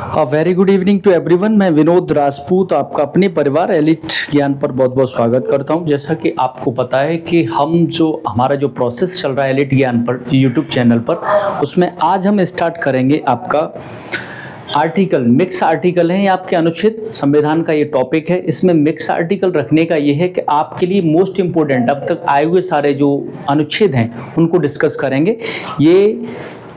Very good evening to everyone. मैं विनोद राजपूत आपका अपने परिवार एलिट ज्ञान पर बहुत बहुत स्वागत करता हूं। जैसा कि आपको पता है कि हमारा जो प्रोसेस चल रहा है एलिट ज्ञान पर यूट्यूब चैनल पर, उसमें आज हम स्टार्ट करेंगे आपका आर्टिकल। मिक्स आर्टिकल है, ये आपके अनुच्छेद संविधान का ये टॉपिक है। इसमें मिक्स आर्टिकल रखने का ये है कि आपके लिए मोस्ट इम्पोर्टेंट अब तक आए हुए सारे जो अनुच्छेद हैं उनको डिस्कस करेंगे। ये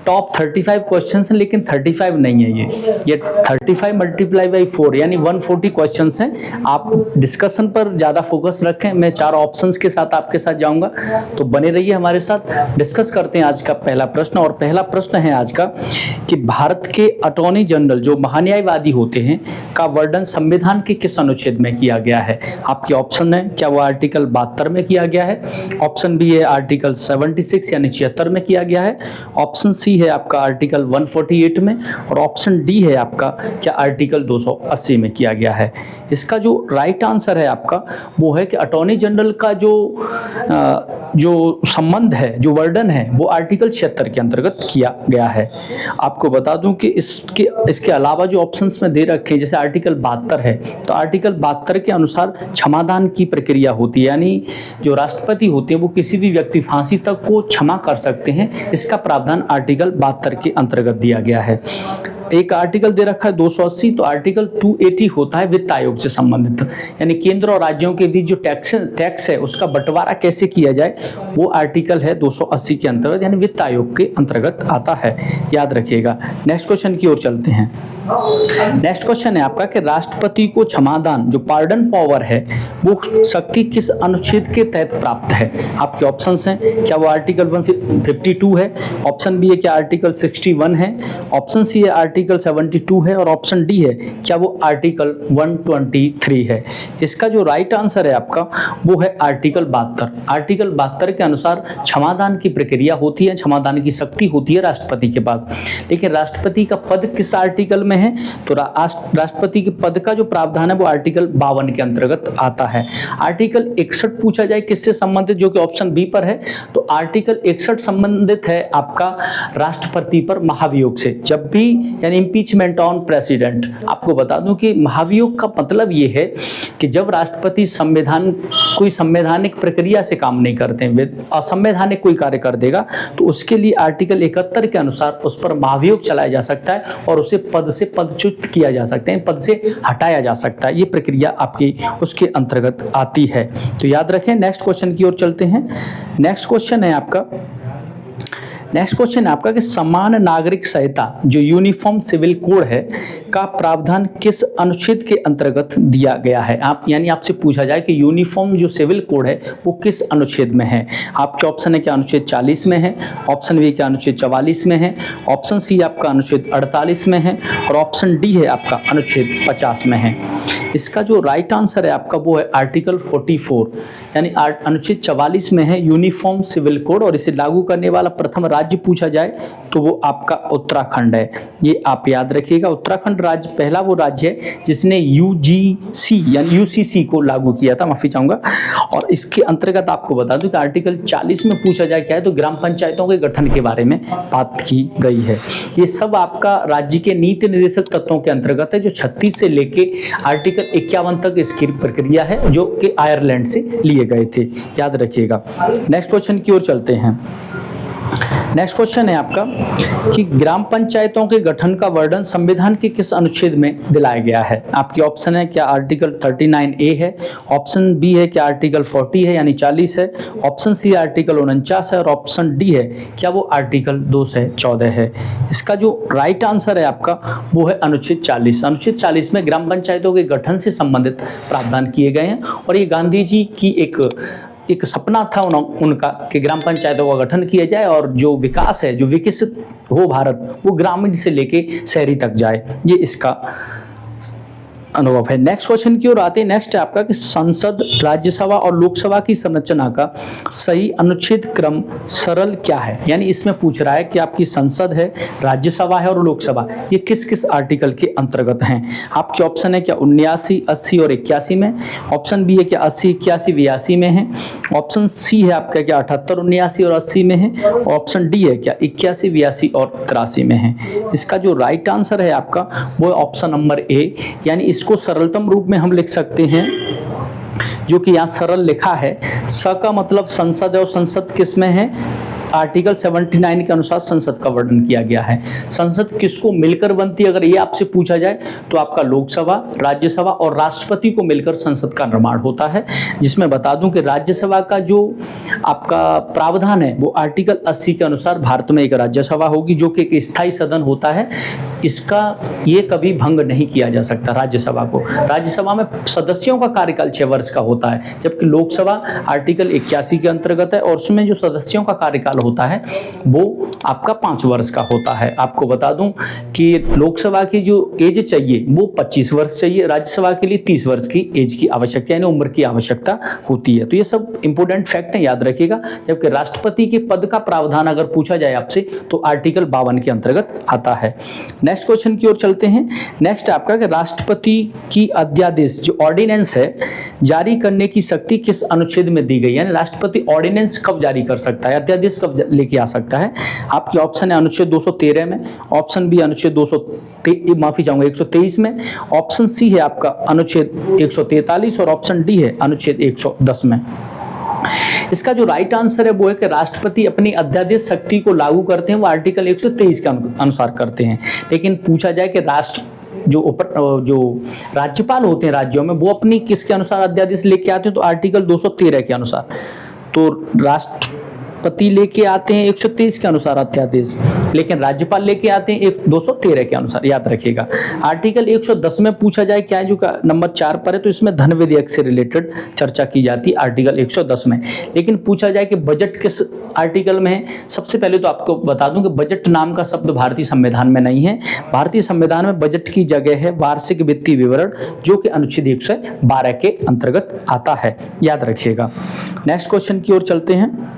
टॉप 35 क्वेश्चंस हैं, लेकिन 35 नहीं है ये 35 मल्टीप्लाई बाई 4 यानी 140 क्वेश्चंस हैं। आप डिस्कशन पर ज़्यादा फोकस रखें। मैं 4 ऑप्शंस के साथ आपके साथ जाऊंगा, तो बने रहिए हमारे साथ। डिस्कस करते हैं आज का पहला प्रश्न। और पहला प्रश्न है आज का कि भारत के अटॉर्नी जनरल जो महान्यायवादी होते हैं का वर्णन संविधान के किस अनुच्छेद में किया गया है। आपके ऑप्शन है, क्या वो आर्टिकल 72 में किया गया है, ऑप्शन बी है आर्टिकल 76 यानी 76 में किया गया है, ऑप्शन सी है आपका आर्टिकल 148 में, और ऑप्शन डी है आपका क्या आर्टिकल 280 में किया गया है। इसका जो राइट आंसर है आपका वो है कि अटॉर्नी जनरल का जो संबंध है, जो वर्णन है, वो आर्टिकल 76 के अंतर्गत किया गया है। आपको बता दूं कि इसके अलावा जो ऑप्शंस में दे रखे हैं, जैसे आर्टिकल 72 है, तो आर्टिकल 72 के अनुसार क्षमादान की प्रक्रिया होती है, यानी जो राष्ट्रपति होते हैं वो किसी भी व्यक्ति फांसी तक को क्षमा कर सकते हैं। इसका प्रावधान आर्टिकल 72 के अंतर्गत दिया गया है। एक आर्टिकल दे रखा है 280, तो आर्टिकल 280 होता है वित्त आयोग से संबंधित, यानी केंद्र और राज्यों के बीच जो टैक्स है उसका बंटवारा कैसे किया जाए, वो आर्टिकल है 280 के अंतर्गत, यानी वित्त आयोग के अंतर्गत आता है। याद रखिएगा। नेक्स्ट क्वेश्चन की ओर चलते हैं। नेक्स्ट क्वेश्चन है आपका कि राष्ट्रपति को क्षमादान जो पार्डन पावर है वो शक्ति किस अनुच्छेद के तहत प्राप्त है। आपके ऑप्शंस हैं, क्या वो आर्टिकल 152 है, ऑप्शन बी है क्या आर्टिकल 61 है, ऑप्शन सी है आर्टिकल 72 है, और ऑप्शन डी है क्या वो आर्टिकल 123 है। इसका जो राइट आंसर है आपका वो है आर्टिकल 72। आर्टिकल 72 के अनुसार क्षमादान की प्रक्रिया होती है, क्षमादान की शक्ति होती है राष्ट्रपति के पास। लेकिन राष्ट्रपति का पद किस आर्टिकल में है, तो राष्ट्रपति के पद का जो प्रावधान है वो आर्टिकल 52 के अंतर्गत आता है। आर्टिकल 61 पूछा जाए किससे संबंधित, जो कि ऑप्शन बी पर है, तो आर्टिकल 61 संबंधित है आपका राष्ट्रपति पर महाभियोग से। जब भी यानी इम्पीचमेंट ऑन प्रेसिडेंट, आपको बता दूं कि महाभियोग का मतलब ये है कि जब राष्ट्रपति कोई संवैधानिक प्रक्रिया से काम नहीं करते हैं, असंवैधानिक कोई कार्य कर देगा, तो उसके लिए आर्टिकल 71 के अनुसार उस पर महाभियोग चलाया जा सकता है और उसे पद से पदच्युत किया जा सकते हैं, पद से हटाया जा सकता है। ये प्रक्रिया आपकी उसके अंतर्गत आती है, तो याद रखें। नेक्स्ट क्वेश्चन की ओर चलते हैं। नेक्स्ट क्वेश्चन है आपका कि समान नागरिक संहिता जो यूनिफॉर्म सिविल कोड है का प्रावधान किस अनुच्छेद के अंतर्गत दिया गया है। आपसे पूछा जाए कि यूनिफॉर्म जो सिविल कोड है वो किस अनुच्छेद में है। आपके ऑप्शन है क्या अनुच्छेद 40 में है, ऑप्शन बी क्या अनुच्छेद 44 में है, ऑप्शन सी आपका अनुच्छेद 48 में है, और ऑप्शन डी है आपका अनुच्छेद 50 में है। इसका जो राइट आंसर है आपका वो है आर्टिकल 44 यानी अनुच्छेद 44 में है यूनिफॉर्म सिविल कोड, और इसे लागू करने वाला प्रथम राज्य पूछा जाए तो वो आपका उत्तराखंड है। ये आप याद रखिएगा। उत्तराखंड राज्य पहला वो राज्य है जिसने यूजीसी यानी यूसीसी को लागू किया था, माफी चाहूंगा। और इसके अंतर्गत आपको बता दूं कि आर्टिकल 40 में पूछा जाए क्या है, तो ग्राम पंचायतों के गठन के बारे में बात की गई है। ये सब आपका राज्य के नीति निर्देशक तत्वों के अंतर्गत है, जो 36 से लेके आर्टिकल 51 तक इसकी प्रक्रिया है, जो कि आयरलैंड से लिए गए थे। याद रखिएगा। नेक्स्ट क्वेश्चन की ओर चलते हैं। नेक्स्ट क्वेश्चन है आपका कि ग्राम पंचायतों के गठन का वर्णन संविधान के किस अनुच्छेद में दिलाया गया है। आपके ऑप्शन है क्या आर्टिकल 39A है, ऑप्शन बी है क्या आर्टिकल 40 है यानी 40 है, ऑप्शन सी आर्टिकल 49 है, और ऑप्शन डी है क्या वो आर्टिकल 214 है। इसका जो राइट आंसर है आपका वो है अनुच्छेद 40। अनुच्छेद 40 में ग्राम पंचायतों के गठन से संबंधित प्रावधान किए गए हैं, और ये गांधी जी की एक सपना था उनका कि ग्राम पंचायतों का गठन किया जाए और जो विकास है, जो विकसित हो भारत, वो ग्रामीण से लेके शहरी तक जाए। ये इसका अनुभव है। नेक्स्ट क्वेश्चन की ओर आते हैं। नेक्स्ट है आपका कि संसद, राज्यसभा और लोकसभा की संरचना का सही अनुच्छेद क्रम सरल क्या है। यानी इसमें पूछ रहा है कि आपकी संसद है, राज्यसभा है और लोकसभा, ये किस किस आर्टिकल के अंतर्गत हैं। आपके ऑप्शन है क्या 79, 80 और 81 में। ऑप्शन बी है क्या 80, 81, 82 में है। ऑप्शन सी है आपका क्या 78, 79 और 80 में है। ऑप्शन डी है क्या 81, 82 और 83 में है। इसका जो राइट आंसर है आपका वो ऑप्शन नंबर ए, यानी इसको सरलतम रूप में हम लिख सकते हैं, जो कि यहाँ सरल लिखा है। स का मतलब संसद है और संसद किस में है, आर्टिकल 79 के अनुसार संसद का वर्णन किया गया है। संसद किसको मिलकर बनती है, अगर ये आपसे पूछा जाए तो आपका लोकसभा, राज्यसभा और राष्ट्रपति को मिलकर संसद का निर्माण होता है। जिसमें बता दूं कि राज्यसभा का जो आपका प्रावधान है वो आर्टिकल 80 के अनुसार भारत में एक राज्यसभा होगी, जो कि एक स्थायी सदन होता है। इसका ये कभी भंग नहीं किया जा सकता राज्यसभा को। राज्यसभा में सदस्यों का कार्यकाल 6 वर्ष का होता है, जबकि लोकसभा आर्टिकल 81 के अंतर्गत है और उसमें जो सदस्यों का कार्यकाल होता है वो आपका 5 वर्ष का होता है। आपको बता दूं कि लोकसभा की जो एज चाहिए वो 25 वर्ष चाहिए, राज्यसभा के लिए 30 वर्ष की एज की आवश्यकता यानी उम्र की आवश्यकता होती है। तो ये सब इंपॉर्टेंट फैक्ट है, याद रखिएगा। जबकि राष्ट्रपति के पद का प्रावधान अगर पूछा जाए आपसे तो आर्टिकल 52 के अंतर्गत आता है। नेक्स्ट क्वेश्चन की ओर चलते हैं। नेक्स्ट आपका कि राष्ट्रपति की अध्यादेश जो ऑर्डिनेंस है जारी करने की शक्ति किस अनुच्छेद में दी गई, यानी राष्ट्रपति ऑर्डिनेंस कब जारी कर सकता है, अध्यादेश कब लेके आ सकता है। आपके ऑप्शन है अनुच्छेद 213 में, ऑप्शन बी अनुच्छेद 123 में, ऑप्शन सी है आपका अनुच्छेद 143 और ऑप्शन डी है अनुच्छेद 110 में। इसका जो राइट आंसर है वो है कि राष्ट्रपति अपनी अध्यादेश शक्ति को लागू करते हैं वो आर्टिकल 123 के अनुसार करते हैं। लेकिन पूछा जाए कि जो राज्यपाल होते हैं राज्यों में वो अपनी किसके अनुसार अध्यादेश लेके आते हैं, तो आर्टिकल 213 के अनुसार। तो राष्ट्रपति लेके आते हैं 123 के अनुसार अध्यादेश, लेकिन राज्यपाल लेके आते हैं 213 के अनुसार, याद रखिएगा। आर्टिकल 110 में पूछा जाए क्या है, जो नंबर 4 पर है, तो इसमें धन विधेयक से रिलेटेड चर्चा की जाती है आर्टिकल 110 में। लेकिन पूछा जाए कि बजट किस आर्टिकल में है, सबसे पहले तो आपको बता दूं कि बजट नाम का शब्द भारतीय संविधान में नहीं है। भारतीय संविधान में बजट की जगह है वार्षिक वित्तीय विवरण, जो कि अनुच्छेद 112 के अंतर्गत आता है, याद रखिएगा। नेक्स्ट क्वेश्चन की ओर चलते हैं।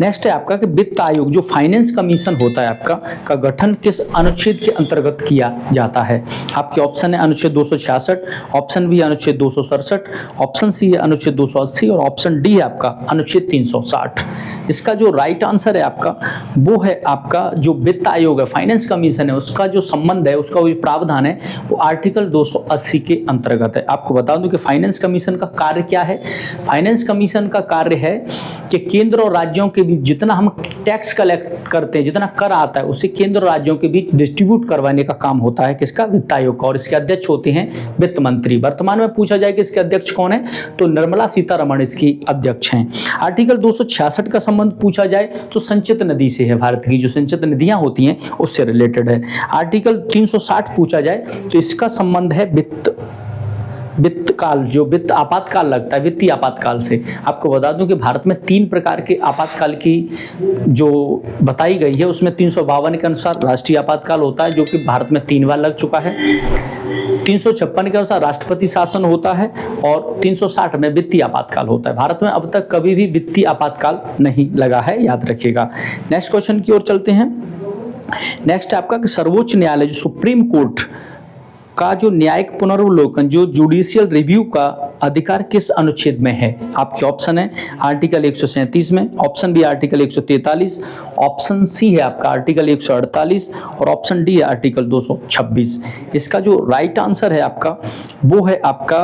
नेक्स्ट है आपका कि वित्त आयोग जो फाइनेंस कमीशन होता है आपका का गठन किस अनुच्छेद के अंतर्गत किया जाता है। आपके ऑप्शन है अनुच्छेद 266, ऑप्शन बी अनुच्छेद 267, ऑप्शन सी है अनुच्छेद 280 और ऑप्शन डी है आपका अनुच्छेद 360। इसका जो राइट आंसर है आपका वो है आपका जो वित्त आयोग है, फाइनेंस कमीशन है, उसका जो संबंध है, उसका जो प्रावधान है वो आर्टिकल 280 के अंतर्गत है। आपको बता दूं कि फाइनेंस कमीशन का कार्य क्या है। फाइनेंस कमीशन का कार्य है कि केंद्र और राज्यों के बीच जितना हम टैक्स कलेक्ट करते हैं, जितना कर आता है, उसे केंद्र और राज्यों के बीच डिस्ट्रीब्यूट करवाने का काम होता है किसका, वित्त आयोग का। और इसके अध्यक्ष होते हैं वित्त मंत्री। वर्तमान में पूछा जाए कि इसके अध्यक्ष कौन है, तो निर्मला सीतारमण इसकी अध्यक्ष हैं। आर्टिकल 266 का संबंध पूछा जाए तो संचित नदी से है, भारत की जो संचित नदियां होती हैं उससे रिलेटेड है। आर्टिकल 360 पूछा जाए तो इसका संबंध है वित्त काल, जो वित्त आपातकाल लगता है, वित्तीय आपातकाल से। आपको बता दूं कि भारत में 3 प्रकार के आपातकाल की जो बताई गई है, उसमें 352 के अनुसार राष्ट्रीय आपातकाल होता है, जो कि भारत में 3 बार लग चुका है। 356 के अनुसार राष्ट्रपति शासन होता है और 360 में वित्तीय आपातकाल होता है। भारत में अब तक कभी भी वित्तीय आपातकाल नहीं लगा है, याद रखिएगा। नेक्स्ट क्वेश्चन की ओर चलते हैं। नेक्स्ट आपका कि सर्वोच्च न्यायालय जो सुप्रीम कोर्ट का जो न्यायिक पुनर्वलोकन, जो जुडिशियल रिव्यू का अधिकार किस अनुच्छेद में है। आपके ऑप्शन है आर्टिकल 137 में, option B article 143, option C है आपका आर्टिकल 148 और ऑप्शन डी है आर्टिकल 226। इसका जो राइट आंसर है आपका वो है आपका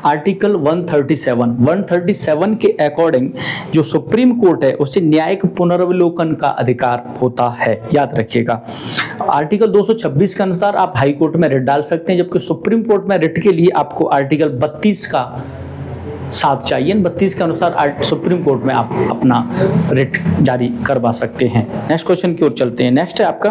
आर्टिकल 137 के अकॉर्डिंग जो सुप्रीम कोर्ट है उसे न्यायिक पुनर्वलोकन का अधिकार होता है, याद रखिएगा। आर्टिकल 226 के अनुसार आप हाई कोर्ट में रिट डाल सकते हैं, जबकि सुप्रीम कोर्ट में रिट के लिए आपको आर्टिकल 32 का साथ चाहिए। 32 के अनुसार सुप्रीम कोर्ट में आप अपना रिट जारी करवा सकते हैं। नेक्स्ट क्वेश्चन की ओर चलते हैं। नेक्स्ट है आपका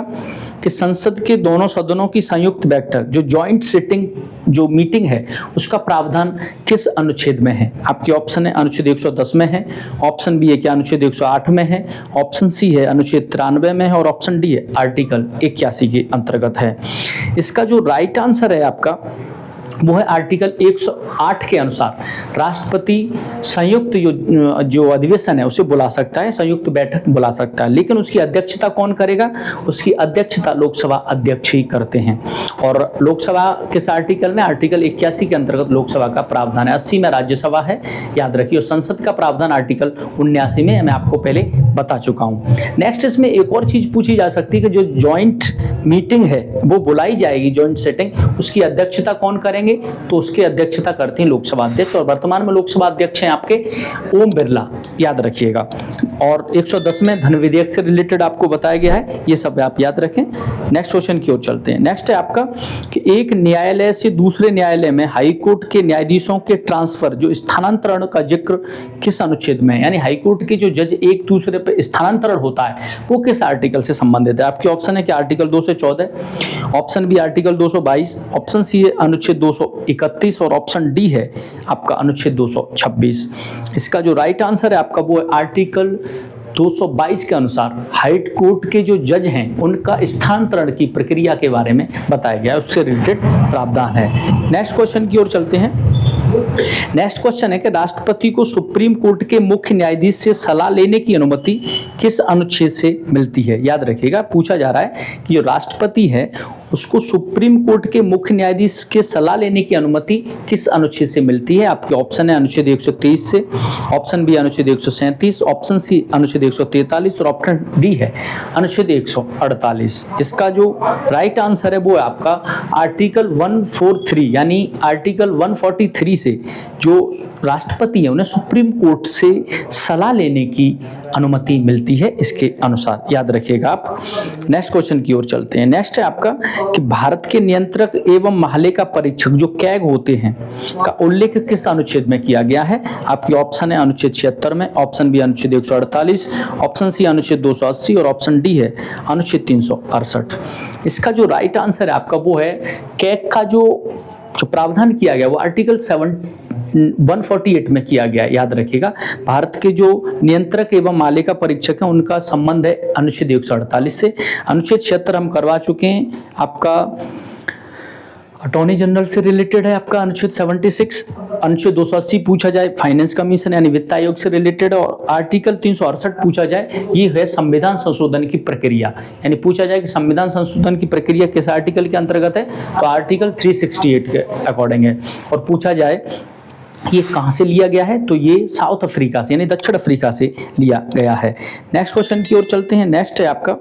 कि संसद के दोनों सदनों की संयुक्त बैठक जो जॉइंट सिटिंग जो मीटिंग है उसका प्रावधान किस अनुच्छेद में है। आपके ऑप्शन है अनुच्छेद 110 में है, ऑप्शन बी है क्या अनुच्छेद 108 में है, ऑप्शन सी है अनुच्छेद 93 में है और ऑप्शन डी है आर्टिकल 81 के अंतर्गत है। इसका जो राइट आंसर है आपका वो है आर्टिकल 108 के अनुसार राष्ट्रपति संयुक्त जो अधिवेशन है उसे बुला सकता है, संयुक्त बैठक बुला सकता है, लेकिन उसकी अध्यक्षता कौन करेगा? उसकी अध्यक्षता लोकसभा अध्यक्ष ही करते हैं। और लोकसभा किस आर्टिकल में? आर्टिकल 81 के अंतर्गत लोकसभा का प्रावधान है। 80 में राज्यसभा है, याद रखिए। संसद का प्रावधान आर्टिकल 79 में मैं आपको पहले बता चुका हूं। नेक्स्ट इसमें एक और चीज पूछी जा सकती है कि जो ज्वाइंट मीटिंग है वो बुलाई जाएगी, ज्वाइंट सेटिंग, उसकी अध्यक्षता कौन करेंगे? तो उसकी अध्यक्षता करते हैं लोकसभा अध्यक्ष, और वर्तमान में लोकसभा अध्यक्ष हैं आपके ओम बिरला, याद रखिएगा। और 110 में धन विधेयक से रिलेटेड आपको बताया गया है, ये सब आप याद रखें। नेक्स्ट क्वेश्चन की ओर चलते हैं। नेक्स्ट है आपका कि एक न्यायालय से दूसरे न्यायालय में हाई कोर्ट के न्यायाधीशों के ट्रांसफर, जो स्थानांतरण का जिक्र किस अनुच्छेद में है? यानी हाई कोर्ट के जो जज एक दूसरे पर स्थानांतरण होता है वो किस आर्टिकल से संबंधित है? आपके ऑप्शन है कि article 214, option B article 222, option C है अनुच्छेद 231 और ऑप्शन डी है आपका अनुच्छेद 226। इसका जो राइट आंसर है आपका वो है आर्टिकल 222 के अनुसार हाई कोर्ट के जो जज हैं उनका स्थानांतरण की प्रक्रिया के बारे में बताया गया है, उससे रिलेटेड प्रावधान है। नेक्स्ट क्वेश्चन की ओर चलते हैं। नेक्स्ट क्वेश्चन है कि राष्ट्रपति को सुप्रीम कोर्ट के मुख्य न्यायाधीश से सलाह लेने की अनुमति किस अनुच्छेद से मिलती है? याद रखिएगा, पूछा जा रहा है कि जो राष्ट्रपति है उसको सुप्रीम कोर्ट के मुख्य न्यायाधीश के सलाह लेने की अनुमति किस अनुच्छेद से मिलती है? आपके ऑप्शन है अनुच्छेद 123 से, ऑप्शन बी अनुच्छेद 137, ऑप्शन सी अनुच्छेद 143 और ऑप्शन डी है अनुच्छेद 148। इसका जो राइट आंसर है वो है आपका आर्टिकल 143, यानी आर्टिकल 143 से जो राष्ट्रपति है उन्हें सुप्रीम कोर्ट से सलाह लेने की अनुमति मिलती है इसके अनुसार, याद रखिएगा आप। नेक्स्ट क्वेश्चन की ओर चलते हैं। नेक्स्ट है आपका कि भारत के नियंत्रक एवं महालेखा परीक्षक जो कैग होते हैं का उल्लेख किस अनुच्छेद में किया गया है? आपके ऑप्शन है अनुच्छेद 76 में, ऑप्शन बी अनुच्छेद 148, ऑप्शन सी अनुच्छेद 280 और ऑप्शन डी है अनुच्छेद 368। इसका जो राइट आंसर है आपका वो है कैग का जो प्रावधान किया गया वो आर्टिकल 148 में किया गया है, याद रखिएगा। भारत के जो नियंत्रक एवं मालिका परीक्षक हैं उनका संबंध है अनुच्छेद 148 से। अनुच्छेद 76 हम करवा चुके हैं, आपका अटॉर्नी जनरल से रिलेटेड है आपका अनुच्छेद 76। अनुच्छेद 280 पूछा जाए फाइनेंस कमीशन यानी वित्त आयोग से रिलेटेड, और आर्टिकल 368 पूछा जाए ये है संविधान संशोधन की प्रक्रिया, यानी पूछा जाए कि संविधान संशोधन की प्रक्रिया किस आर्टिकल के अंतर्गत है तो आर्टिकल 368 के अकॉर्डिंग है। और पूछा जाए ये कहाँ से लिया गया है तो ये साउथ अफ्रीका से यानी दक्षिण अफ्रीका से लिया गया है। नेक्स्ट क्वेश्चन की ओर चलते हैं। नेक्स्ट है आपका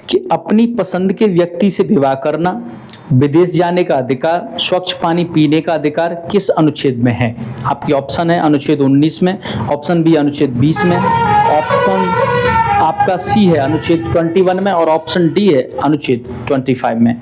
कि अपनी पसंद के व्यक्ति से विवाह करना, विदेश जाने का अधिकार, स्वच्छ पानी पीने का अधिकार किस अनुच्छेद में है? आपकी ऑप्शन है अनुच्छेद 19 में, ऑप्शन बी अनुच्छेद 20 में, ऑप्शन आपका सी है अनुच्छेद 21 में और ऑप्शन डी है अनुच्छेद 25 में।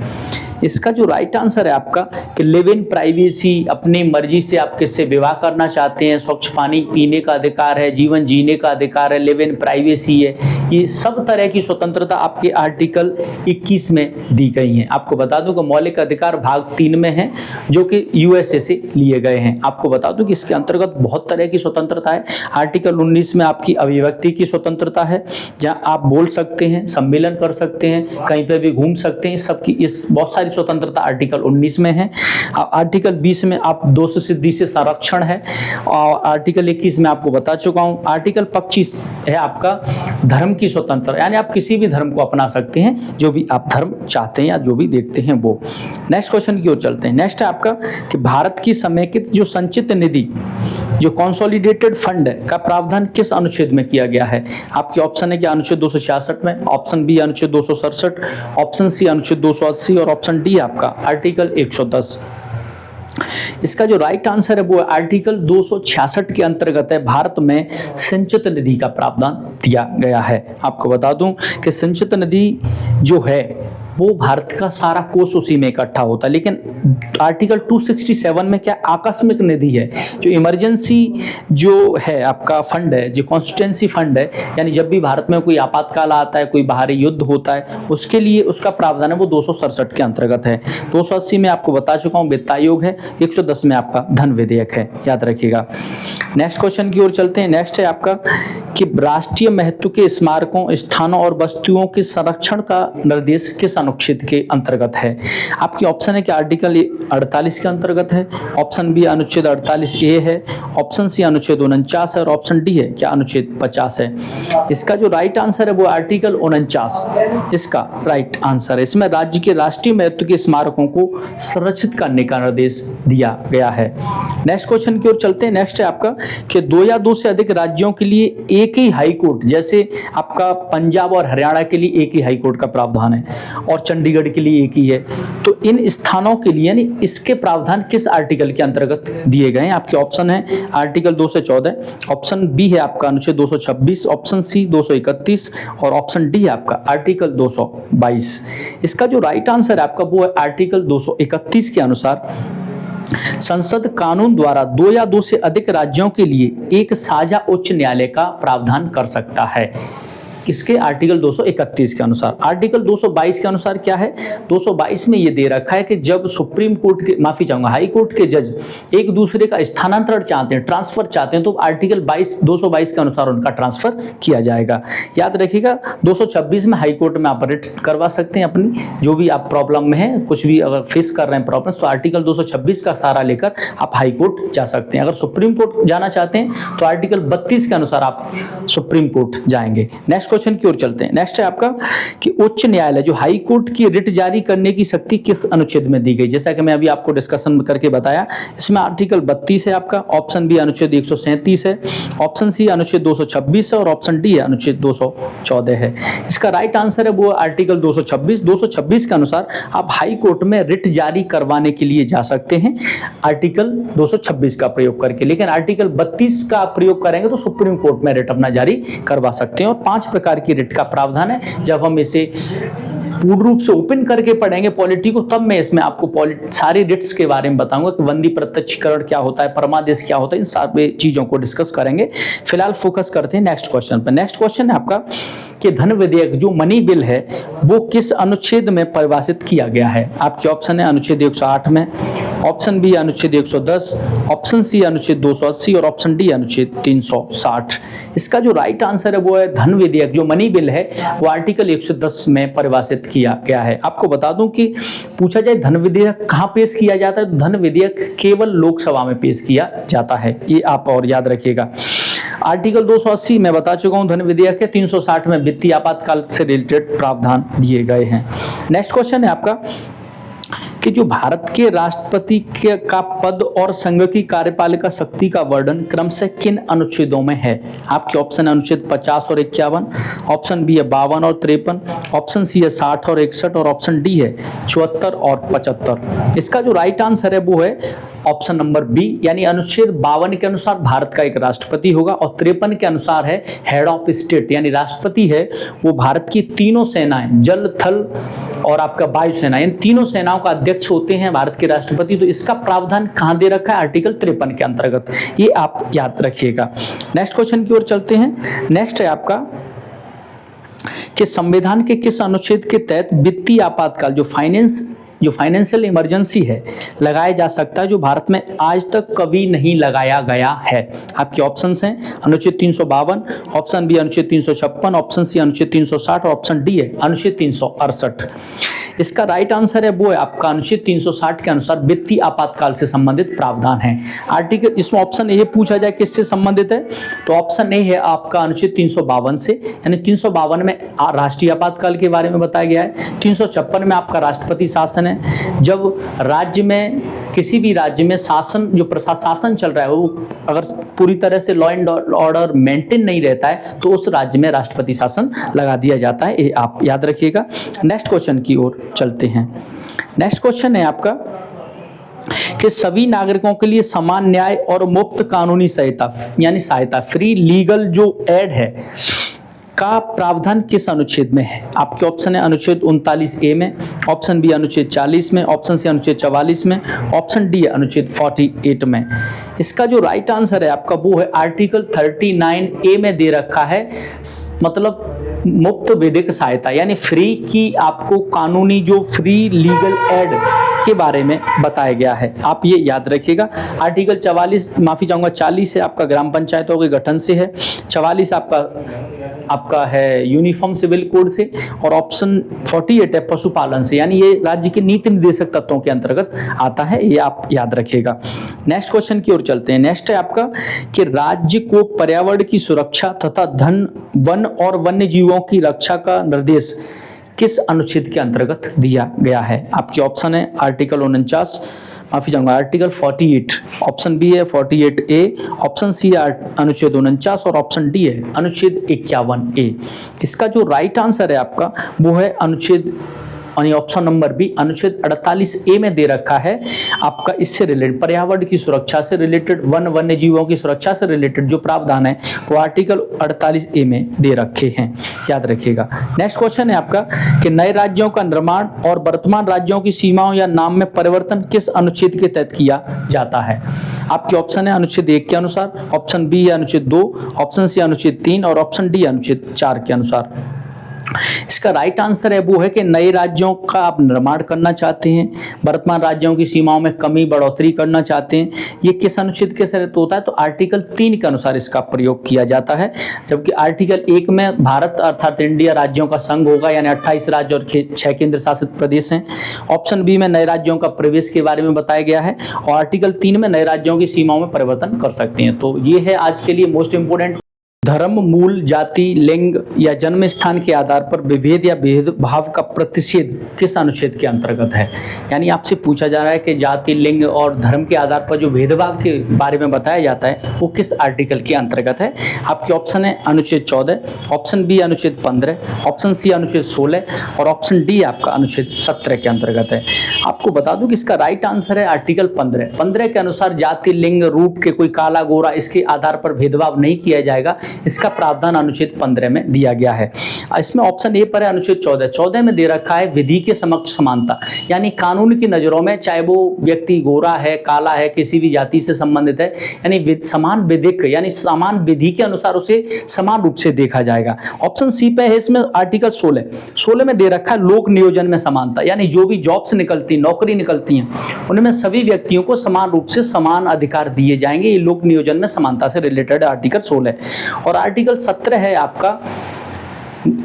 इसका जो राइट आंसर है आपका कि लिव इन प्राइवेसी, अपनी मर्जी से आप किससे विवाह करना चाहते हैं, स्वच्छ पानी पीने का अधिकार है, जीवन जीने का अधिकार है, लिव इन प्राइवेसी है, ये सब तरह की स्वतंत्रता आपके आर्टिकल 21 में दी गई हैं। आपको बता दूं कि मौलिक अधिकार भाग 3 में है जो कि यूएसए से लिए गए हैं। आपको बता दूं कि इसके अंतर्गत बहुत तरह की स्वतंत्रता है। आर्टिकल 19 में आपकी अभिव्यक्ति की स्वतंत्रता है, जहाँ आप बोल सकते हैं, सम्मेलन कर सकते हैं, कहीं पर भी घूम सकते हैं, सबकी इस बहुत सारी स्वतंत्रता आर्टिकल 19 में है। आर्टिकल 20 में आप दोष सिद्धि से संरक्षण है, और आर्टिकल 21 में आपको बता चुका हूं। आर्टिकल 25 है आपका धर्म की स्वतंत्रता, यानी आप किसी भी धर्म को अपना सकते हैं, जो भी आप धर्म चाहते हैं या जो भी देखते हैं वो। नेक्स्ट क्वेश्चन की ओर चलते हैं। नेक्स्ट है आपका कि भारत की समेकित जो संचित निधि जो कंसोलिडेटेड फंड का प्रावधान किस अनुच्छेद में किया गया है? आपके ऑप्शन है कि अनुच्छेद 266 में, ऑप्शन बी अनुच्छेद 267, ऑप्शन सी अनुच्छेद 280 और ऑप्शन डी आपका आर्टिकल 110। इसका जो राइट आंसर है वो आर्टिकल 266 के अंतर्गत है। भारत में संचित निधि का प्रावधान दिया गया है। आपको बता दूं कि संचित निधि जो है वो भारत का सारा कोष उसी में इकट्ठा होता है, लेकिन आर्टिकल 267 में क्या आकस्मिक निधि है, जो इमरजेंसी जो है आपका फंड है, जो कॉन्स्टिट्यूंसी फंड है, यानी जब भी भारत में कोई आपातकाल आता है, कोई बाहरी युद्ध होता है, उसके लिए उसका प्रावधान है वो 267 के अंतर्गत है। 280 में आपको बता चुका हूँ वित्त आयोग है, 110 में आपका धन विधेयक है, याद रखिएगा। नेक्स्ट क्वेश्चन की ओर चलते हैं। नेक्स्ट है आपका कि राष्ट्रीय महत्व के स्मारकों, स्थानों और वस्तुओं के संरक्षण का निर्देश किस अनुच्छेद के अंतर्गत है? आपकी ऑप्शन है कि आर्टिकल 48 के अंतर्गत है, ऑप्शन बी अनुच्छेद 48A है, ऑप्शन सी अनुच्छेद 49 है और ऑप्शन डी है क्या अनुच्छेद 50 है। इसका जो राइट आंसर है वो आर्टिकल 49 इसका राइट आंसर है। इसमें राज्य के राष्ट्रीय महत्व के स्मारकों को संरक्षित करने का निर्देश दिया गया है। नेक्स्ट क्वेश्चन की ओर चलते हैं। नेक्स्ट है आपका कि 2 या 2 से अधिक राज्यों के लिए एक ही हाई कोर्ट, जैसे आपका पंजाब और हरियाणा के लिए एक ही हाई कोर्ट का प्रावधान है और चंडीगढ़ के लिए एक ही है, तो इन स्थानों के लिए यानी इसके प्रावधान किस आर्टिकल के अंतर्गत दिए गए हैं? आपके ऑप्शन है आर्टिकल 2 से 14, ऑप्शन बी है आपका अनुच्छेद 226, ऑप्शन सी 231 और ऑप्शन डी है आपका आर्टिकल 222। इसका जो राइट आंसर है आपका वो है आर्टिकल 231 के अनुसार संसद कानून द्वारा 2 या 2 से अधिक राज्यों के लिए एक साझा उच्च न्यायालय का प्रावधान कर सकता है। किसके? आर्टिकल 231 के अनुसार। आर्टिकल 222 के अनुसार क्या है? 222 में ये दे रखा है कि जब सुप्रीम कोर्ट के हाई कोर्ट के जज एक दूसरे का स्थानांतरण चाहते हैं, ट्रांसफर चाहते हैं, तो आर्टिकल 222 के अनुसार उनका ट्रांसफर किया जाएगा। याद रखिएगा 226 में हाई कोर्ट में आप रिट करवा सकते हैं अपनी जो भी आप प्रॉब्लम में है, कुछ भी अगर फेस कर रहे हैं प्रॉब्लम, तो आर्टिकल 226 का सहारा लेकर आप हाई कोर्ट जा सकते हैं। अगर सुप्रीम कोर्ट जाना चाहते हैं तो आर्टिकल 32 के अनुसार आप सुप्रीम कोर्ट जाएंगे। नेक्स्ट क्वेश्चन की ओर चलते हैं। नेक्स्ट है आपका कि उच्च न्यायालय जो हाई कोर्ट की रिट जारी करने की शक्ति किस अनुच्छेद में दी गई? जैसा कि मैं अभी आपको डिस्कशन करके बताया, इसमें आर्टिकल 32 है आपका, ऑप्शन बी अनुच्छेद 137 है, ऑप्शन सी अनुच्छेद 226 है और ऑप्शन डी है अनुच्छेद 214 है। इसका राइट आंसर है वो आर्टिकल 226। 226 के अनुसार आप हाई कोर्ट में रिट जारी करवाने के लिए जा सकते हैं आर्टिकल 226 का प्रयोग करके, लेकिन आर्टिकल 32 का प्रयोग करेंगे तो सुप्रीम कोर्ट में रिट अपना जारी करवा सकते हैं। और 5 प्रकार की रिट का प्रावधान है। जब हम इसे पूर्ण रूप से ओपन करके पढ़ेंगे पॉलिटी को, तब मैं इसमें आपको सारी रिट्स के बारे में बताऊंगा कि बंदी प्रत्यक्षीकरण क्या होता है, परमादेश क्या होता है, इन सारी चीजों को डिस्कस करेंगे। फिलहाल फोकस करते हैं नेक्स्ट क्वेश्चन पर। नेक्स्ट क्वेश्चन है आपका कि धन विधेयक जो मनी बिल है वो किस अनुच्छेद में परिभाषित किया गया है? आपके ऑप्शन है अनुच्छेद 108 में, ऑप्शन बी अनुच्छेद 110, ऑप्शन सी अनुच्छेद 280 और ऑप्शन डी अनुच्छेद 360। इसका जो राइट आंसर है वो है धन विधेयक जो मनी बिल है वो आर्टिकल 110 में परिभाषित किया गया है। आपको बता दूं कि पूछा जाए धन विधेयक कहां पेश किया जाता है, तो धन विधेयक केवल लोकसभा में पेश किया जाता है, ये आप और याद रखिएगा। आर्टिकल 280 मैं बता चुका हूं धन विधेयक है, 360 में वित्तीय आपातकाल से रिलेटेड प्रावधान दिए गए हैं। नेक्स्ट क्वेश्चन है आपका कि जो भारत के राष्ट्रपति का पद और संघ की कार्यपालिका शक्ति का वर्णन क्रमशः किन अनुच्छेदों में है? आपके ऑप्शन है अनुच्छेद 50 और 51, ऑप्शन बी है 52 और 53, ऑप्शन सी है 60 और 61 और ऑप्शन डी है 74 और 75। इसका जो राइट आंसर है वो है ऑप्शन नंबर बी, यानी अनुच्छेद 52 के अनुसार भारत का एक राष्ट्रपति होगा और 53 के अनुसार है हेड ऑफ स्टेट, यानी राष्ट्रपति है वो भारत की तीनों सेनाएं, जल, थल और आपका वायुसेना, इन तीनों सेनाओं का अध्यक्ष होते हैं भारत के राष्ट्रपति। तो इसका प्रावधान कहां दे रखा है? आर्टिकल 53 के अंतर्गत, ये आप याद रखिएगा। नेक्स्ट क्वेश्चन की ओर चलते हैं। नेक्स्ट है आपका कि संविधान के किस अनुच्छेद के तहत वित्तीय आपातकाल जो फाइनेंशियल इमरजेंसी है लगाया जा सकता है, जो भारत में आज तक कभी नहीं लगाया गया है? आपके ऑप्शंस हैं अनुच्छेद 352, ऑप्शन बी अनुच्छेद 356, ऑप्शन सी अनुच्छेद 360 और ऑप्शन डी है अनुच्छेद 368। इसका राइट आंसर है वो है आपका अनुच्छेद 360 के अनुसार वित्तीय आपातकाल से संबंधित प्रावधान है। आर्टिकल इसमें ऑप्शन ए पूछा जाए किससे संबंधित है, तो ऑप्शन ए है आपका अनुच्छेद 352 से, यानी 352 में राष्ट्रीय आपातकाल के बारे में बताया गया है। 356 में आपका राष्ट्रपति शासन है, जब राज्य में किसी भी राज्य में शासन जो प्रशासन चल रहा है वो अगर पूरी तरह से लॉ एंड ऑर्डर मेंटेन नहीं रहता है तो उस राज्य में राष्ट्रपति शासन लगा दिया जाता है, ये आप याद रखिएगा। नेक्स्ट क्वेश्चन की ओर चलते हैं। नेक्स्ट क्वेश्चन है आपका कि सभी नागरिकों के लिए समान न्याय और मुफ्त कानूनी सहायता यानी सहायता फ्री लीगल जो एड है का प्रावधान किस अनुच्छेद में है? आपके ऑप्शन है अनुच्छेद 39A में, ऑप्शन बी अनुच्छेद 40 में, ऑप्शन सी अनुच्छेद 44 में, ऑप्शन डी अनुच्छेद 48 में। इसका जो राइट आंसर है आपका वो है आर्टिकल 39A में दे रखा है, मतलब मुफ्त विधिक सहायता यानी फ्री की आपको कानूनी जो फ्री लीगल एड के बारे में बताया गया है, आप ये याद रखिएगा। आर्टिकल 44 40 है आपका ग्राम पंचायतों के गठन से है, 44 आपका आपका है यूनिफॉर्म सिविल कोड से और ऑप्शन 48 है पशुपालन से, यानी ये राज्य के नीति निर्देशक तत्वों के अंतर्गत आता है, ये आप याद रखिएगा। नेक्स्ट क्वेश्चन की ओर चलते हैं। नेक्स्ट है आपका कि राज्य को पर्यावरण की सुरक्षा तथा वन और वन्य जीवों की रक्षा का निर्देश किस अनुच्छेद के अंतर्गत दिया गया है? आपके ऑप्शन है आर्टिकल 49, माफी चाहूंगा आर्टिकल 48, ऑप्शन बी है 48A, ऑप्शन सी है अनुच्छेद 49 और ऑप्शन डी है अनुच्छेद 51A। इसका जो राइट आंसर है आपका वो है अनुच्छेद यानी ऑप्शन नंबर बी अनुच्छेद 48A में दे रखा है आपका। इससे रिलेटेड पर्यावरण की सुरक्षा से रिलेटेड, वन्य जीवों की सुरक्षा से रिलेटेड जो प्रावधान है वो आर्टिकल 48A में दे रखे हैं, याद रखिएगा। नेक्स्ट क्वेश्चन है आपका कि नए राज्यों का निर्माण और वर्तमान राज्यों की सीमाओं या नाम में परिवर्तन किस अनुच्छेद के तहत किया जाता है? आपके ऑप्शन है अनुच्छेद 1 के अनुसार, ऑप्शन बी है अनुच्छेद 2, ऑप्शन सी अनुच्छेद 3 और ऑप्शन डी अनुच्छेद 4 के अनुसार। इसका राइट आंसर है वो है कि नए राज्यों का आप निर्माण करना चाहते हैं, वर्तमान राज्यों की सीमाओं में कमी बढ़ोतरी करना चाहते हैं, ये किस अनुच्छेद के तहत होता है? तो आर्टिकल 3 के अनुसार इसका प्रयोग किया जाता है। जबकि आर्टिकल 1 में भारत अर्थात इंडिया राज्यों का संघ होगा, यानी 28 राज्य और 6 केंद्र शासित प्रदेश हैं। ऑप्शन बी में नए राज्यों का प्रवेश के बारे में बताया गया है और आर्टिकल 3 में नए राज्यों की सीमाओं में परिवर्तन कर सकते हैं। तो ये है आज के लिए मोस्ट इंपोर्टेंट। धर्म, मूल, जाति, लिंग या जन्म स्थान के आधार पर विभेद या भेदभाव का प्रतिषेध किस अनुच्छेद के अंतर्गत है? यानी आपसे पूछा जा रहा है कि जाति, लिंग और धर्म के आधार पर जो भेदभाव के बारे में बताया जाता है वो किस आर्टिकल के अंतर्गत है? आपके ऑप्शन है अनुच्छेद 14, ऑप्शन बी अनुच्छेद 15, ऑप्शन सी अनुच्छेद 16 और ऑप्शन डी आपका अनुच्छेद 17 के अंतर्गत है। आपको बता दूं कि इसका राइट आंसर है आर्टिकल 15 के अनुसार जाति, लिंग, रूप के कोई काला गोरा इसके आधार पर भेदभाव नहीं किया जाएगा। इसका प्रावधान अनुच्छेद 15 में दिया गया है। इसमें ऑप्शन ए पर है अनुच्छेद 14 में दे रखा है विधि के समक्ष समानता, यानी कानून की नजरों में चाहे वो व्यक्ति गोरा है, काला है, किसी भी जाति से संबंधित है, यानी समान विधिक यानी समान विधि के अनुसार उसे समान रूप से देखा जाएगा। ऑप्शन सी पे है इसमें आर्टिकल 16 में दे रखा है लोक नियोजन में समानता, यानी जो भी जॉब्स निकलती नौकरी निकलती हैं उनमें सभी व्यक्तियों को समान रूप से समान अधिकार दिए जाएंगे। ये लोक नियोजन में समानता से रिलेटेड आर्टिकल 16 और आर्टिकल 17 है आपका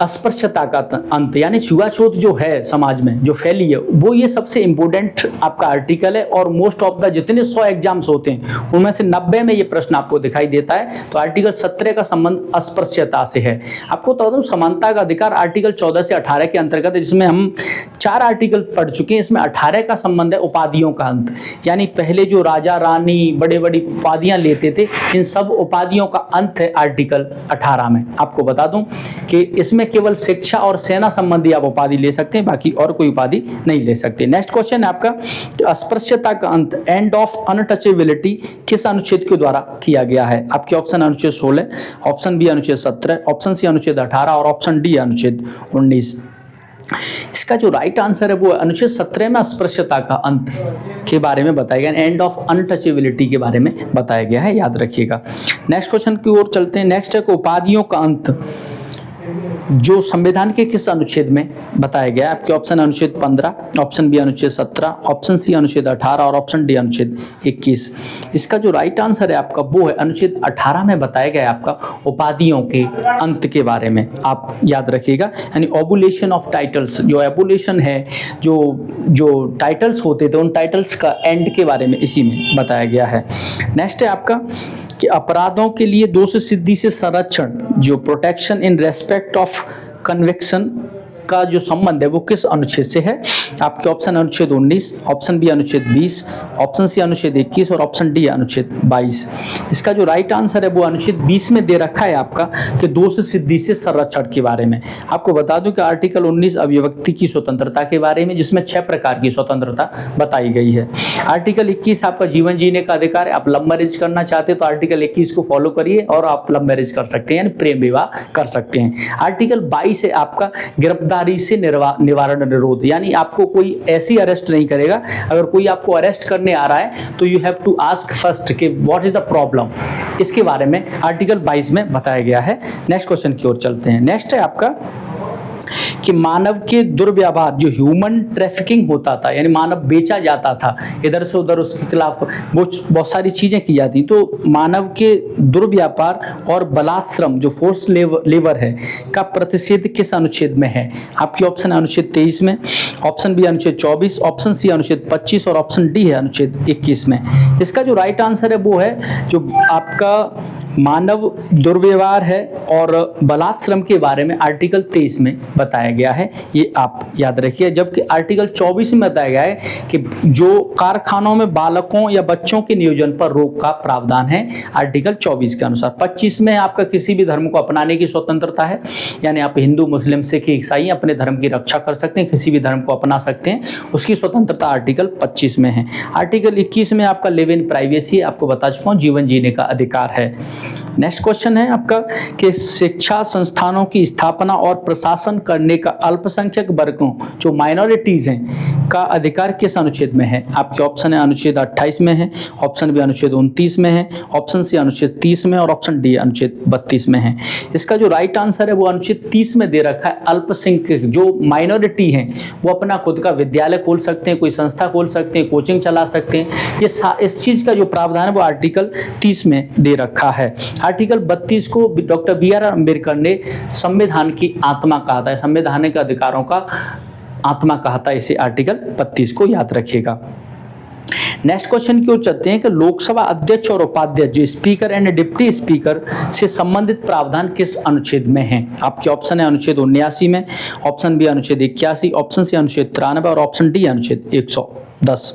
अस्पृश्यता का अंत, यानी छुआछूत जो है समाज में जो फैली है वो ये सबसे इंपॉर्टेंट आपका आर्टिकल है और मोस्ट ऑफ द जितने 100 एग्जाम्स होते हैं उनमें से 90 में ये प्रश्न आपको दिखाई देता है। तो आर्टिकल 17 का संबंध अस्पृश्यता से है। आपको बता दूं समानता का अधिकार आर्टिकल 14 से 18 के अंतर्गत है, जिसमें हम 4 आर्टिकल पढ़ चुके हैं। इसमें 18 का संबंध है उपाधियों का अंत, यानी पहले जो राजा रानी बड़ी बड़ी उपाधियां लेते थे इन सब उपाधियों का अंत है आर्टिकल 18 में। आपको बता दूं कि इसमें केवल शिक्षा और सेना संबंधी आप उपाधि ले सकते हैं, बाकी और कोई उपाधि नहीं ले सकते। नेक्स्ट क्वेश्चन है आपका अस्पृश्यता का अंत एंड ऑफ अनटचेबिलिटी किस अनुच्छेद के द्वारा किया गया है? आपके ऑप्शन अनुच्छेद 16, ऑप्शन बी अनुच्छेद 17, ऑप्शन सी अनुच्छेद 18 और ऑप्शन डी अनुच्छेद 19। इसका जो राइट आंसर है वो अनुच्छेद 17 में अस्पृश्यता का अंत के बारे में बताया गया, एंड ऑफ अनटचेबिलिटी के बारे में बताया गया है, याद रखिएगा। नेक्स्ट क्वेश्चन की ओर चलते हैं। नेक्स्ट है उपाधियों का अंत जो संविधान के किस अनुच्छेद में बताया गया है? आपके ऑप्शन अनुच्छेद 15, ऑप्शन बी अनुच्छेद 17, ऑप्शन सी अनुच्छेद 18 और ऑप्शन डी अनुच्छेद 21। इसका जो राइट आंसर है आपका वो है अनुच्छेद 18 में बताया गया है आपका उपाधियों के अंत के बारे में, आप याद रखिएगा। यानी ओबुलेशन ऑफ टाइटल्स, जो एबुलेशन है जो टाइटल्स होते थे उन टाइटल्स का एंड के बारे में इसी में बताया गया है। नेक्स्ट है आपका कि अपराधों के लिए दोष सिद्धि से संरक्षण जो protection in respect of conviction का जो संबंध है वो किस अनुच्छेद से है? आपके ऑप्शन अनुच्छेद 19, ऑप्शन बी अनुच्छेद 20, ऑप्शन सी अनुच्छेद 21 और ऑप्शन डी अनुच्छेद 22। इसका जो राइट आंसर है वो अनुच्छेद 20 में दे रखा है आपका कि दोष सिद्धि से संरक्षण के बारे में। आपको बता दूं कि आर्टिकल 19 अभिव्यक्ति की स्वतंत्रता के बारे में, जिसमें 6 प्रकार की स्वतंत्रता बताई गई है। आर्टिकल 21 आपका जीवन जीने का अधिकार है। आप लव मैरिज करना चाहते हैं तो आर्टिकल 21 को फॉलो करिए और आप लव मैरिज कर सकते हैं, यानी प्रेम विवाह कर सकते हैं। आर्टिकल 22 है आपका गिरफ्तारी से निवारण निरोध, यानी आपको कोई ऐसी अरेस्ट नहीं करेगा। अगर कोई आपको अरेस्ट करने आ रहा है तो you have to ask first कि व्हाट इज द प्रॉब्लम, इसके बारे में आर्टिकल 22 में बताया गया है। नेक्स्ट क्वेश्चन की ओर चलते हैं। नेक्स्ट है आपका कि मानव के दुर्व्यवहार, जो ह्यूमन ट्रैफिकिंग होता था, यानी मानव बेचा जाता था इधर से उधर, उसके खिलाफ बहुत सारी चीजें की जाती, तो मानव के दुर्व्यापार और बलात्श्रम जो फोर्स लेबर है का प्रतिषेध किस अनुच्छेद में है? आपकी ऑप्शन है अनुच्छेद 23 में, ऑप्शन बी अनुच्छेद 24, ऑप्शन सी अनुच्छेद 25 और ऑप्शन डी है अनुच्छेद 21 में। इसका जो राइट आंसर है वो है जो आपका मानव दुर्व्यवहार है और बलात्श्रम के बारे में आर्टिकल 23 में बताया गया है, ये आप याद रखिए। जबकि आर्टिकल 24 में बताया गया है कि जो कारखानों में बालकों या बच्चों के नियोजन पर रोक का प्रावधान है आर्टिकल 24 के अनुसार। 25 में आपका किसी भी धर्म को अपनाने की स्वतंत्रता है, यानी आप हिंदू, मुस्लिम, सिख, ईसाई अपने धर्म की रक्षा कर सकते हैं, किसी भी धर्म को अपना सकते हैं, उसकी स्वतंत्रता आर्टिकल 25 में है। आर्टिकल 21 में आपका लिव इन प्राइवेसी, आपको बता चुका हूँ, जीवन जीने का अधिकार है। नेक्स्ट क्वेश्चन है आपका कि शिक्षा संस्थानों की स्थापना और प्रशासन करने का अल्पसंख्यक वर्गों, जो माइनॉरिटीज हैं, का अधिकार किस अनुच्छेद में है? आपके ऑप्शन है अनुच्छेद 28 में है, ऑप्शन बी अनुच्छेद 29 में है, ऑप्शन सी अनुच्छेद 30 में और ऑप्शन डी अनुच्छेद 32 में है। इसका जो राइट आंसर है वो अनुच्छेद 30 में दे रखा है। अल्पसंख्यक जो माइनॉरिटी हैं वो अपना खुद का विद्यालय खोल सकते हैं, कोई संस्था खोल सकते हैं, कोचिंग चला सकते हैं। ये इस चीज का जो प्रावधान है वो आर्टिकल 30 में दे रखा है। आर्टिकल 32 को डॉक्टर बी.आर. अम्बेडकर ने संविधान की आत्मा कहा था, संवैधानिक अधिकारों का आत्मा कहा था इसे, आर्टिकल 32 को याद रखिएगा। नेक्स्ट क्वेश्चन की ओर चलते हैं कि लोकसभा अध्यक्ष और उपाध्यक्ष, जो स्पीकर एंड डिप्टी स्पीकर से संबंधित प्रावधान किस अनुच्छेद में है? आपके ऑप्शन है अनुच्छेद 79 में, ऑप्शन बी अनुच्छेद 81, ऑप्शन सी अनुच्छेद 93 और ऑप्शन डी अनुच्छेद 110।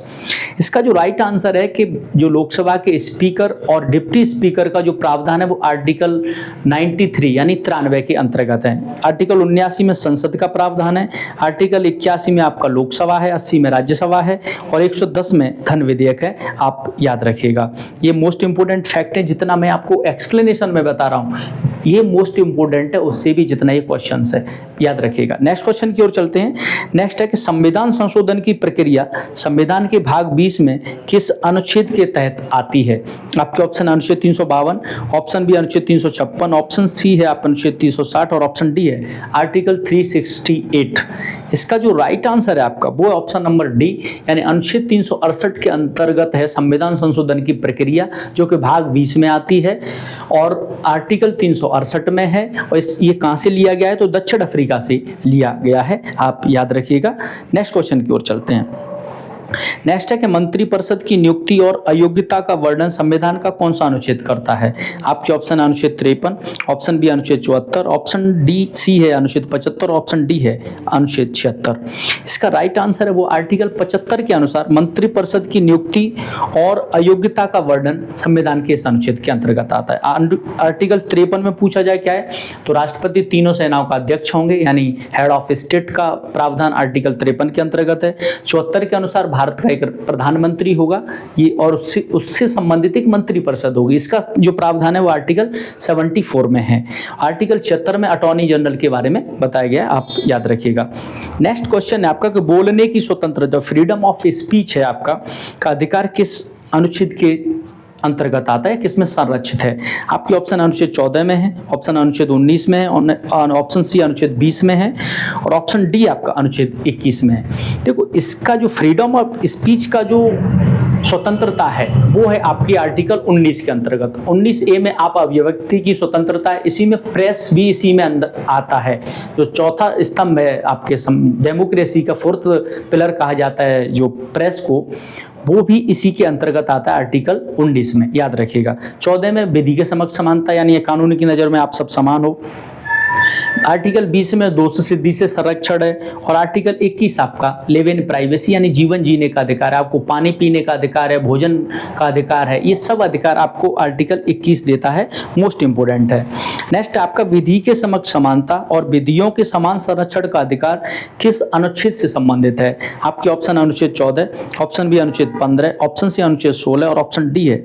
इसका जो राइट आंसर है कि जो लोकसभा के स्पीकर और डिप्टी स्पीकर का जो प्रावधान है वो आर्टिकल 93 यानी 93 के अंतर्गत है। आर्टिकल 79 में संसद का प्रावधान है, आर्टिकल 81 में आपका लोकसभा है, 80 में राज्यसभा है और 110 में धन विधेयक है, आप याद रखिएगा। ये मोस्ट इंपोर्टेंट फैक्ट है, जितना मैं आपको एक्सप्लेनेशन में बता रहा हूँ ये मोस्ट इंपोर्टेंट है, उससे भी जितना ये क्वेश्चन है, याद रखिएगा। नेक्स्ट क्वेश्चन की ओर चलते हैं। नेक्स्ट है कि संविधान संशोधन की प्रक्रिया संविधान के भाग 20 में किस अनुच्छेद के तहत आती है? आपके ऑप्शन अनुच्छेद 352, ऑप्शन बी अनुच्छेद 356, ऑप्शन सी है आप अनुच्छेद 360 और ऑप्शन डी है आर्टिकल 368। इसका जो राइट आंसर है आपका वो ऑप्शन नंबर डी, यानी अनुच्छेद 368 के अंतर्गत है संविधान संशोधन की प्रक्रिया, जो कि भाग 20 में आती है और आर्टिकल 368 में है। और ये कहां से लिया गया है? तो दक्षिण अफ्रीका से लिया गया है, आप याद रखिएगा। नेक्स्ट क्वेश्चन की ओर चलते हैं। नेक्स्ट है कि मंत्रिपरिषद की नियुक्ति और अयोग्यता का वर्णन संविधान का कौन सा अनुच्छेद करता है? आपके ऑप्शन है अनुच्छेद 53, ऑप्शन बी अनुच्छेद 74, ऑप्शन डी सी है अनुच्छेद 75, ऑप्शन डी है अनुच्छेद 76। इसका राइट आंसर है वो आर्टिकल 75 के अनुसार मंत्रिपरिषद की नियुक्ति और अयोग्यता का वर्णन संविधान के इस अनुच्छेद के अंतर्गत आता है। आर्टिकल 53 में पूछा जाए क्या है, तो राष्ट्रपति तीनों सेनाओं का अध्यक्ष होंगे, यानी हेड ऑफ स्टेट का प्रावधान आर्टिकल 53 के अंतर्गत है। 74 के अनुसार भारत का एक प्रधानमंत्री होगा ये, और उससे संबंधित एक मंत्रिपरिषद होगी। इसका जो प्रावधान है वो आर्टिकल 74 में है। आर्टिकल 76 में अटॉर्नी जनरल के बारे में बताया गया, आप याद रखिएगा। नेक्स्ट क्वेश्चन है आपका कि बोलने की स्वतंत्रता, फ्रीडम ऑफ स्पीच है आपका, का अधिकार किस अनुच्छेद के अंतर्गत आता है, किसमें संरक्षित है? आपके ऑप्शन अनुच्छेद 14 में है, ऑप्शन अनुच्छेद 19 में है, ऑप्शन सी अनुच्छेद 20 में है और ऑप्शन डी आपका अनुच्छेद 21 में है। देखो, इसका जो फ्रीडम ऑफ स्पीच का जो स्वतंत्रता है वो है आपकी आर्टिकल 19 के अंतर्गत। 19A में आप अभिव्यक्ति की स्वतंत्रता है, इसी में प्रेस भी इसी में अंदर आता है। जो चौथा स्तंभ है आपके डेमोक्रेसी का, फोर्थ पिलर कहा जाता है जो प्रेस को, वो भी इसी के अंतर्गत आता है आर्टिकल 19 में, याद रखिएगा। 14 में विधि के समक्ष समानता, यानी कानून की नज़र में आप सब समान हो। आर्टिकल 20 में दोष सिद्धि से संरक्षण है और आर्टिकल 21 आपका लिव इन प्राइवेसी यानी जीवन जीने का अधिकार है, आपको पानी पीने का अधिकार है, भोजन का अधिकार है, ये सब अधिकार आपको आर्टिकल 21 देता है, मोस्ट इंपोर्टेंट है। नेक्स्ट आपका विधि के समक्ष समानता और विधियों के समान संरक्षण का अधिकार किस अनुच्छेद से संबंधित है? आपके ऑप्शन अनुच्छेद 14, ऑप्शन बी अनुच्छेद 15, ऑप्शन सी अनुच्छेद 16 और ऑप्शन डी है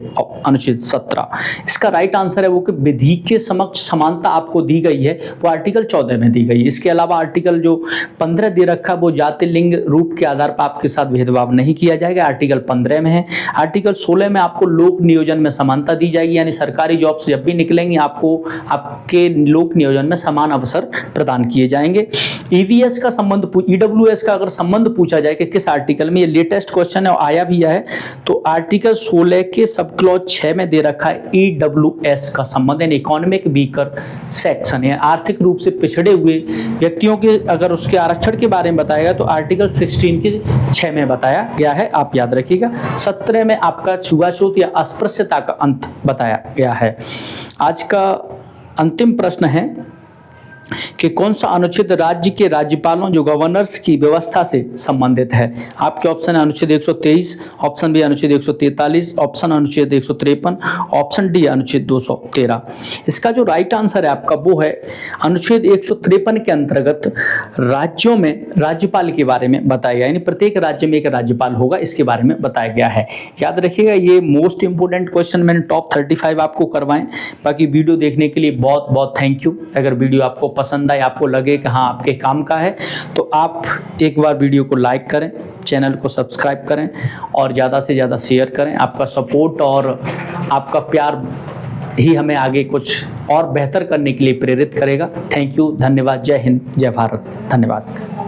अनुच्छेद 17। इसका राइट आंसर है वो कि विधि के समक्ष समानता आपको दी गई है वो आर्टिकल आर्टिकल 14 में दी गई। इसके अलावा आर्टिकल जो 15 दे रखा है वो जाति लिंग रूप के आधार पर आपके साथ भेदभाव नहीं किया जाएगा, आर्टिकल 15 में है। आर्टिकल 16 में आपको लोक नियोजन में समानता दी जाएगी, यानी सरकारी जॉब्स जब भी निकलेंगी आपको आपके लोक नियोजन में समान अवसर प्रदान किए जाएंगे। ईवीएस का संबंध, ईडब्ल्यूएस का अगर संबंध पूछा जाए कि किस आर्टिकल में, ये लेटेस्ट क्वेश्चन है और आया भी है, तो आर्टिकल 16 के सब क्लॉज 6 में दे रखा है ईडब्ल्यूएस का संबंध, यानी इकोनॉमिक वीकर सेक्शन है, आर्थिक रूप से पिछड़े हुए व्यक्तियों के अगर उसके आरक्षण के बारे में बताएगा तो आर्टिकल 16 के 6 में बताया गया है, आप याद रखिएगा। 17 में आपका छुआछूत या अस्पृश्यता का अंत बताया गया है। आज का अंतिम प्रश्न है कि कौन सा अनुच्छेद राज्य के राज्यपालों जो गवर्नर्स की व्यवस्था से संबंधित है। आपके ऑप्शन है अनुच्छेद 123, ऑप्शन बी अनुच्छेद 143, ऑप्शन अनुच्छेद 153, ऑप्शन डी अनुच्छेद 213। इसका जो राइट आंसर है आपका वो है अनुच्छेद 153 के अंतर्गत राज्यों में राज्यपाल के बारे में बताया गया, यानी प्रत्येक राज्य में एक राज्यपाल होगा, इसके बारे में बताया गया है। याद रखिएगा, ये मोस्ट इंपोर्टेंट क्वेश्चन मैंने टॉप 35 आपको करवाएं। बाकी वीडियो देखने के लिए बहुत बहुत थैंक यू। अगर वीडियो आपको पसंद आए, आपको लगे कि हाँ आपके काम का है, तो आप एक बार वीडियो को लाइक करें, चैनल को सब्सक्राइब करें और ज़्यादा से ज़्यादा शेयर करें। आपका सपोर्ट और आपका प्यार ही हमें आगे कुछ और बेहतर करने के लिए प्रेरित करेगा। थैंक यू, धन्यवाद। जय हिंद, जय भारत। धन्यवाद।